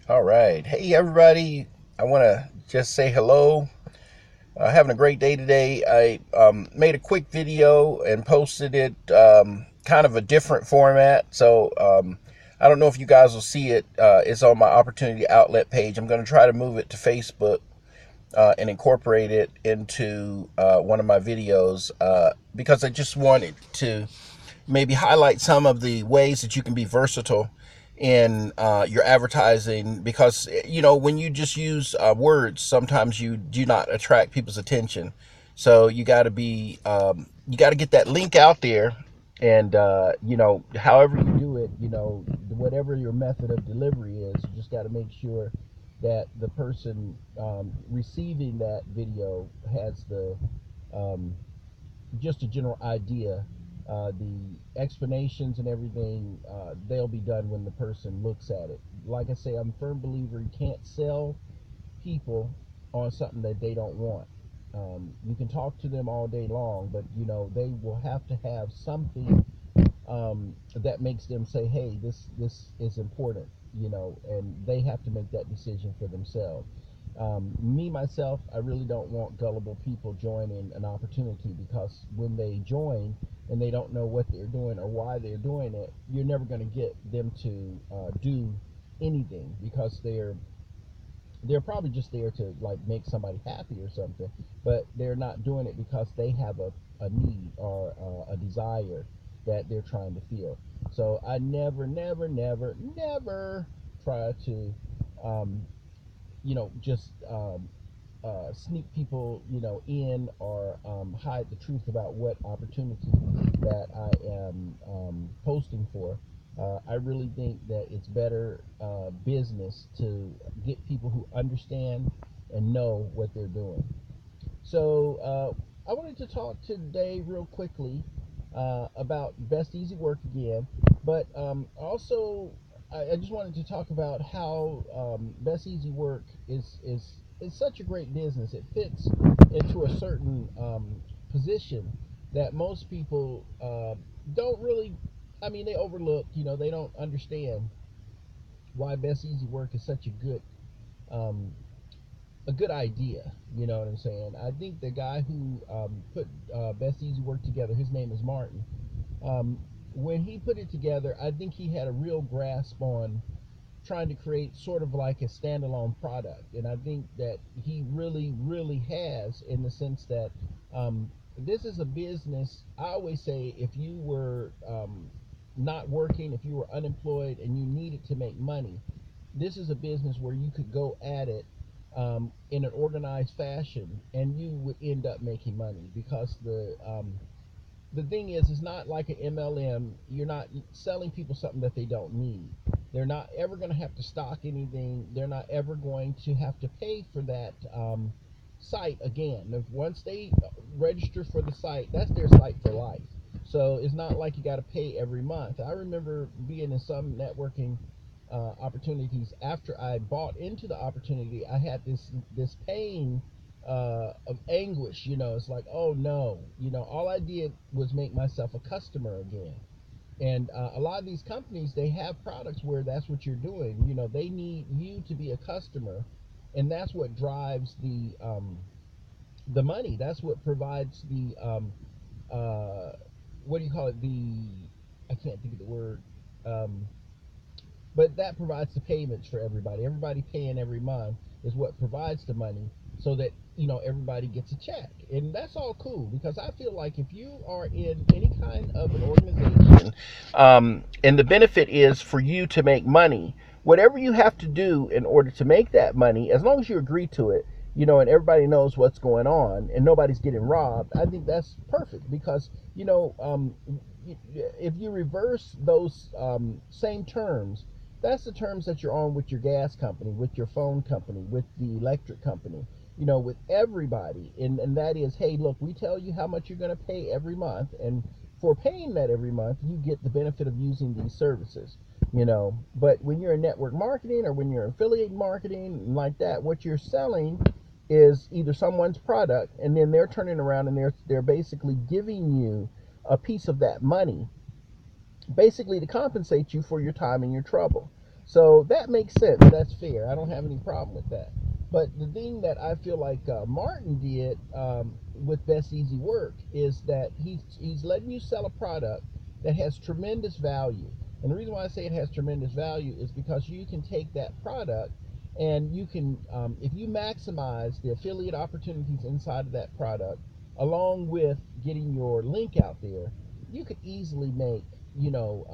All right. Hey, everybody. I want to just say hello. Having a great day today. I made a quick video and posted it, kind of a different format. So I don't know if you guys will see it. It's on my opportunity outlet page. I'm going to try to move it to Facebook and incorporate it into one of my videos because I just wanted to maybe highlight some of the ways that you can be versatile in your advertising, because when you just use words, sometimes you do not attract people's attention. So you got to be you got to get that link out there, and however you do it, whatever your method of delivery is, you just got to make sure that the person receiving that video has the um, just a general idea. The explanations and everything, they'll be done when the person looks at it. Like I say, I'm a firm believer you can't sell people on something that they don't want. You can talk to them all day long, but they will have to have something that makes them say, "Hey, this is important," and they have to make that decision for themselves. Me myself, I really don't want gullible people joining an opportunity, because when they join and they don't know what they're doing or why they're doing it, you're never going to get them to do anything, because they're probably just there to like make somebody happy or something, but they're not doing it because they have a need or a desire that they're trying to feel. So I never try to um, just sneak people, in, or hide the truth about what opportunity that I am posting for. I really think that it's better business to get people who understand and know what they're doing. So I wanted to talk today real quickly about Best Easy Work again, but also I just wanted to talk about how Best Easy Work is such a great business. It fits into a certain position that most people don't really. I mean, they overlook. They don't understand why Best Easy Work is such um, a good idea. You know what I'm saying? I think the guy who put Best Easy Work together, his name is Martin. Um, when he put it together, I think he had a real grasp on trying to create sort of like a standalone product, and I think that he really has, in the sense that this is a business. I always say, if you were not working, if you were unemployed and you needed to make money, this is a business where you could go at it in an organized fashion, and you would end up making money, because the thing is, it's not like an MLM. You're not selling people something that they don't need. They're not ever going to have to stock anything. They're not ever going to have to pay for that site again. If once they register for the site, that's their site for life. So it's not like you got to pay every month. I remember being in some networking opportunities. After I bought into the opportunity, I had this pain of anguish. It's like, oh no, all I did was make myself a customer again. And a lot of these companies, they have products where that's what you're doing. They need you to be a customer, and that's what drives the money. That's what provides the what do you call it? I can't think of the word. Um, but that provides the payments for everybody. Everybody paying every month is what provides the money, so that everybody gets a check, and that's all cool. Because I feel like if you are in any kind of an organization, and the benefit is for you to make money, whatever you have to do in order to make that money, as long as you agree to it, and everybody knows what's going on and nobody's getting robbed, I think that's perfect. Because if you reverse those same terms, that's the terms that you're on with your gas company, with your phone company, with the electric company, with everybody. And that is, hey, look, we tell you how much you're going to pay every month. And for paying that every month, you get the benefit of using these services. But when you're in network marketing, or when you're affiliate marketing like that, what you're selling is either someone's product, and then they're turning around and they're basically giving you a piece of that money, basically to compensate you for your time and your trouble. So that makes sense. That's fair. I don't have any problem with that. But the thing that I feel like Martin did with Best Easy Work is that he's letting you sell a product that has tremendous value. And the reason why I say it has tremendous value is because you can take that product and you can, if you maximize the affiliate opportunities inside of that product, along with getting your link out there, you could easily make, you know,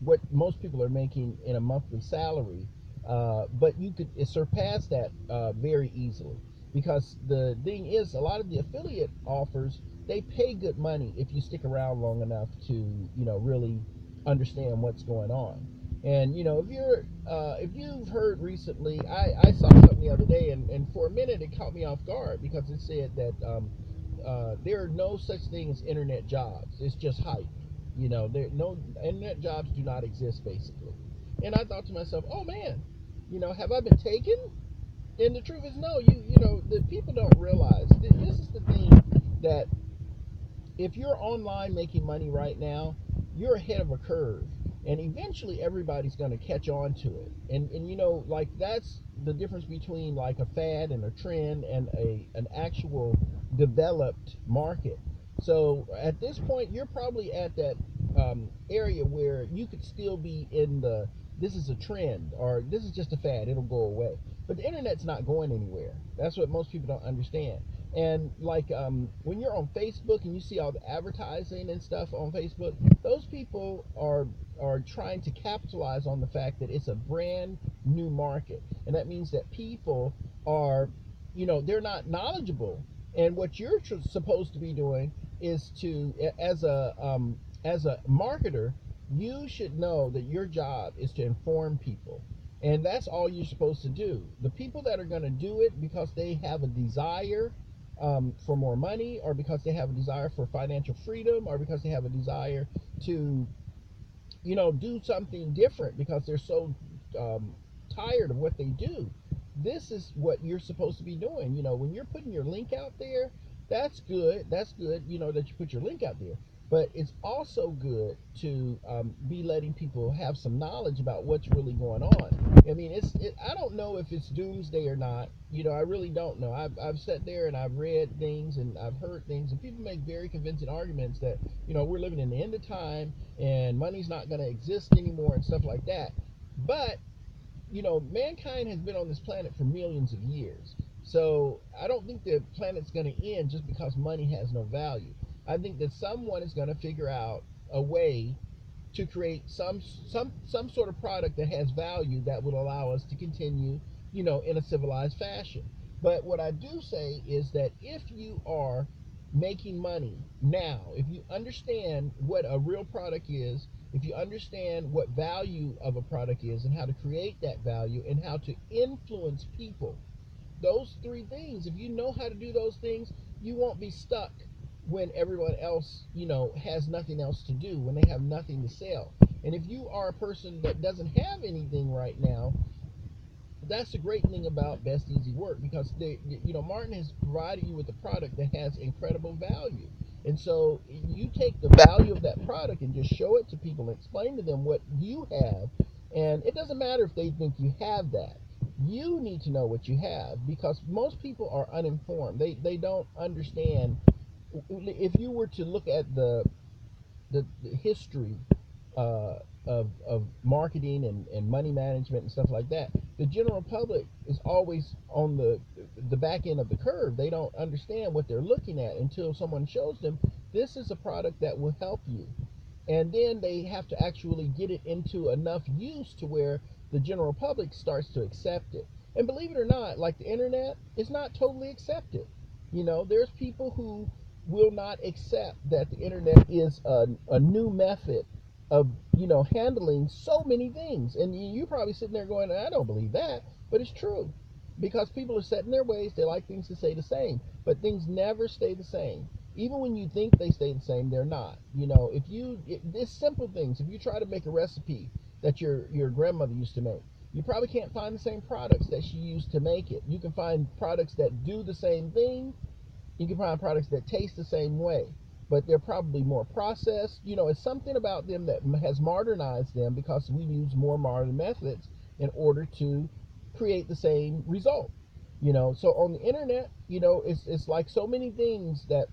what most people are making in a monthly salary, but you could surpass that very easily, because the thing is, a lot of the affiliate offers, they pay good money if you stick around long enough to, really understand what's going on. And if you've heard recently, I saw something the other day, and for a minute it caught me off guard because it said that there are no such thing as internet jobs. It's just hype. There no internet jobs do not exist basically. And I thought to myself, oh man, have I been taken? And the truth is no. The people don't realize this is the thing, that if you're online making money right now, you're ahead of a curve. And eventually everybody's going to catch on to it. And like, that's the difference between like a fad and a trend and an actual developed market. So at this point, you're probably at that area where you could still be in the, this is a trend, or this is just a fad, it'll go away. But the internet's not going anywhere. That's what most people don't understand. And like, when you're on Facebook and you see all the advertising and stuff on Facebook, those people are trying to capitalize on the fact that it's a brand new market, and that means that people are, they're not knowledgeable. And what you're supposed to be doing is to, as a marketer, you should know that your job is to inform people, and that's all you're supposed to do. The people that are going to do it because they have a desire for more money, or because they have a desire for financial freedom, or because they have a desire to, do something different because they're so um, tired of what they do. This is what you're supposed to be doing. When you're putting your link out there, that's good. That's good, that you put your link out there. But it's also good to be letting people have some knowledge about what's really going on. I mean, I don't know if it's doomsday or not. I really don't know. I've sat there and I've read things and I've heard things, and people make very convincing arguments that, we're living in the end of time and money's not going to exist anymore and stuff like that. But mankind has been on this planet for millions of years. So I don't think the planet's going to end just because money has no value. I think that someone is going to figure out a way to create some sort of product that has value that will allow us to continue, in a civilized fashion. But what I do say is that if you are making money now, if you understand what a real product is, if you understand what value of a product is and how to create that value and how to influence people, those three things, if you know how to do those things, you won't be stuck when everyone else, has nothing else to do, when they have nothing to sell. And if you are a person that doesn't have anything right now, that's the great thing about Best Easy Work, because Martin has provided you with a product that has incredible value. And so you take the value of that product and just show it to people and explain to them what you have. And it doesn't matter if they think you have that. You need to know what you have, because most people are uninformed. They don't understand. If you were to look at the history of marketing and money management and stuff like that, the general public is always on the back end of the curve. They don't understand what they're looking at until someone shows them this is a product that will help you, and then they have to actually get it into enough use to where the general public starts to accept it. And believe it or not, like the internet is not totally accepted. There's people who will not accept that the internet is a new method of, handling so many things. And you're probably sitting there going, I don't believe that. But it's true, because people are set in their ways. They like things to stay the same, but things never stay the same. Even when you think they stay the same, they're not. It's simple things. If you try to make a recipe that your grandmother used to make, you probably can't find the same products that she used to make it. You can find products that do the same thing. You can find products that taste the same way, but they're probably more processed. It's something about them that has modernized them because we use more modern methods in order to create the same result. So on the internet, it's like so many things that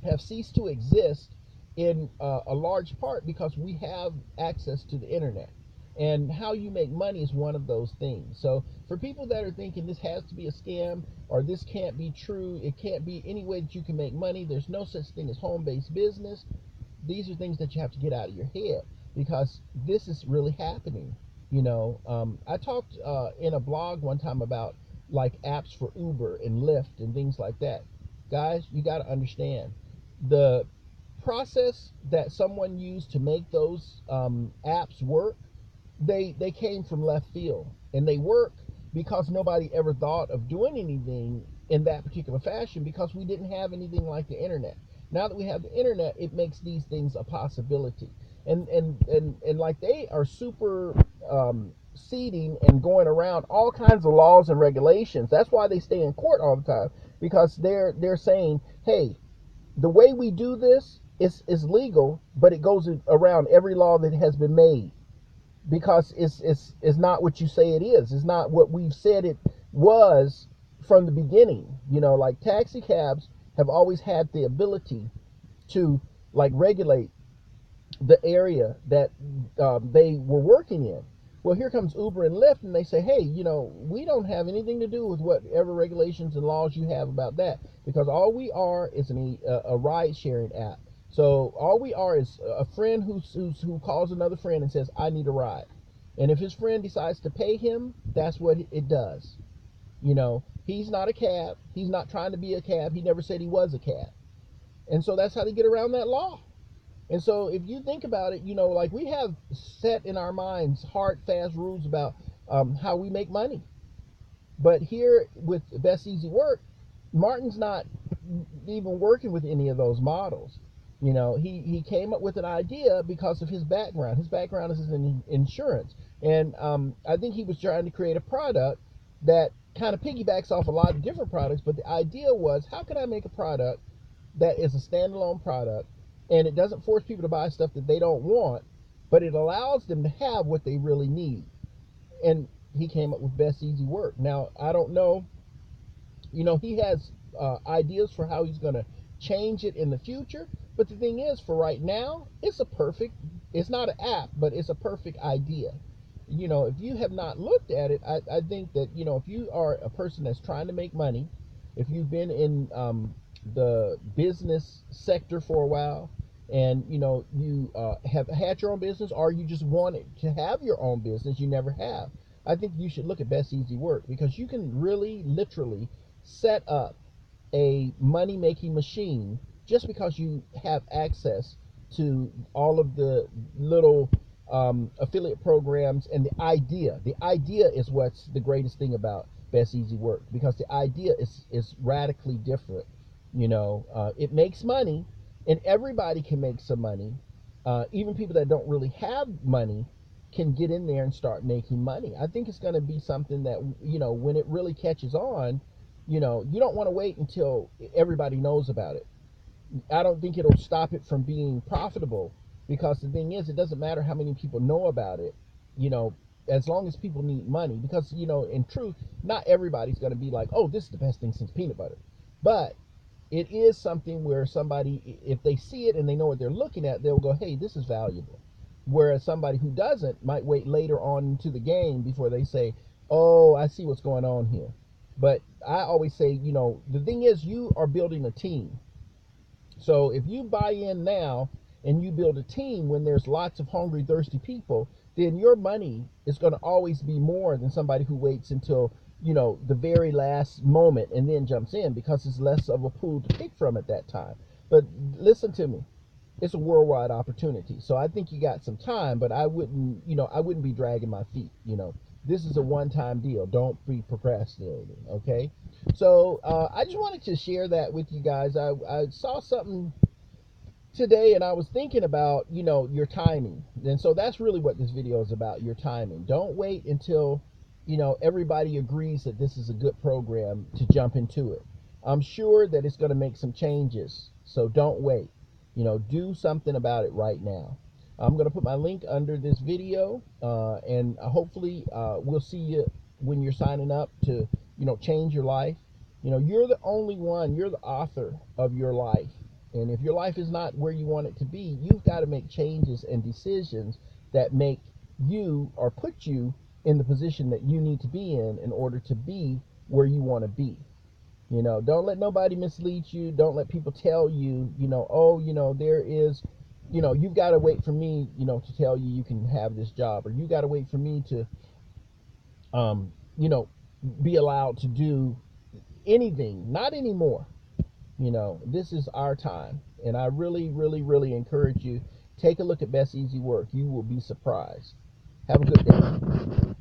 have ceased to exist in a large part because we have access to the internet. And how you make money is one of those things. So for people that are thinking this has to be a scam or this can't be true, it can't be any way that you can make money, there's no such thing as home-based business. These are things that you have to get out of your head because this is really happening. I talked in a blog one time about like apps for Uber and Lyft and things like that. Guys, you got to understand the process that someone used to make those apps work. They came from left field, and they work because nobody ever thought of doing anything in that particular fashion because we didn't have anything like the internet. Now that we have the internet, it makes these things a possibility. And like they are super seeding and going around all kinds of laws and regulations. That's why they stay in court all the time, because they're saying, hey, the way we do this is legal, but it goes around every law that has been made because it's not what you say it is. It's not what we've said it was from the beginning. Like taxi cabs have always had the ability to like regulate the area that they were working in. Well, here comes Uber and Lyft, and they say, hey, we don't have anything to do with whatever regulations and laws you have about that, because all we are is a ride-sharing app. So all we are is a friend who calls another friend and says, I need a ride. And if his friend decides to pay him, that's what it does. He's not a cab. He's not trying to be a cab. He never said he was a cab. And so that's how they get around that law. And so if you think about it, like we have set in our minds hard, fast rules about how we make money. But here with Best Easy Work, Martin's not even working with any of those models. He came up with an idea because of his background. His background is in insurance. And I think he was trying to create a product that kind of piggybacks off a lot of different products. But the idea was, how can I make a product that is a standalone product, and it doesn't force people to buy stuff that they don't want, but it allows them to have what they really need. And he came up with Best Easy Work. Now, I don't know, he has ideas for how he's going to change it in the future, but the thing is, for right now, it's not an app, but it's a perfect idea. If you have not looked at it, I think that, if you are a person that's trying to make money, if you've been in the business sector for a while, and you have had your own business, or you just wanted to have your own business, you never have, I think you should look at Best Easy Work, because you can really literally set up a money making machine just because you have access to all of the little affiliate programs. And the idea is what's the greatest thing about Best Easy Work, because the idea is radically different. It makes money, and everybody can make some money. Even people that don't really have money can get in there and start making money. I think it's going to be something that, when it really catches on, you don't want to wait until everybody knows about it. I don't think it'll stop it from being profitable, because the thing is, it doesn't matter how many people know about it, as long as people need money. Because, in truth, not everybody's going to be like, oh, this is the best thing since peanut butter. But it is something where somebody, if they see it and they know what they're looking at, they'll go, hey, this is valuable. Whereas somebody who doesn't might wait later on into the game before they say, oh, I see what's going on here. But I always say, the thing is, you are building a team. So if you buy in now and you build a team when there's lots of hungry, thirsty people, then your money is going to always be more than somebody who waits until, the very last moment and then jumps in, because it's less of a pool to pick from at that time. But listen to me. It's a worldwide opportunity. So I think you got some time, but I wouldn't be dragging my feet. This is a one-time deal. Don't be procrastinating, okay? So I just wanted to share that with you guys. I saw something today, and I was thinking about, your timing. And so that's really what this video is about, your timing. Don't wait until, everybody agrees that this is a good program to jump into it. I'm sure that it's going to make some changes, so don't wait. Do something about it right now. I'm going to put my link under this video, and hopefully we'll see you when you're signing up to, change your life. You're the only one, you're the author of your life. And if your life is not where you want it to be, you've got to make changes and decisions that make you or put you in the position that you need to be in order to be where you want to be. Don't let nobody mislead you. Don't let people tell you, oh, there is, you've got to wait for me, to tell you can have this job, or you got to wait for me to, um, you know, be allowed to do anything. Not anymore. This is our time. And I really, really, really encourage you, take a look at Best Easy Work. You will be surprised. Have a good day.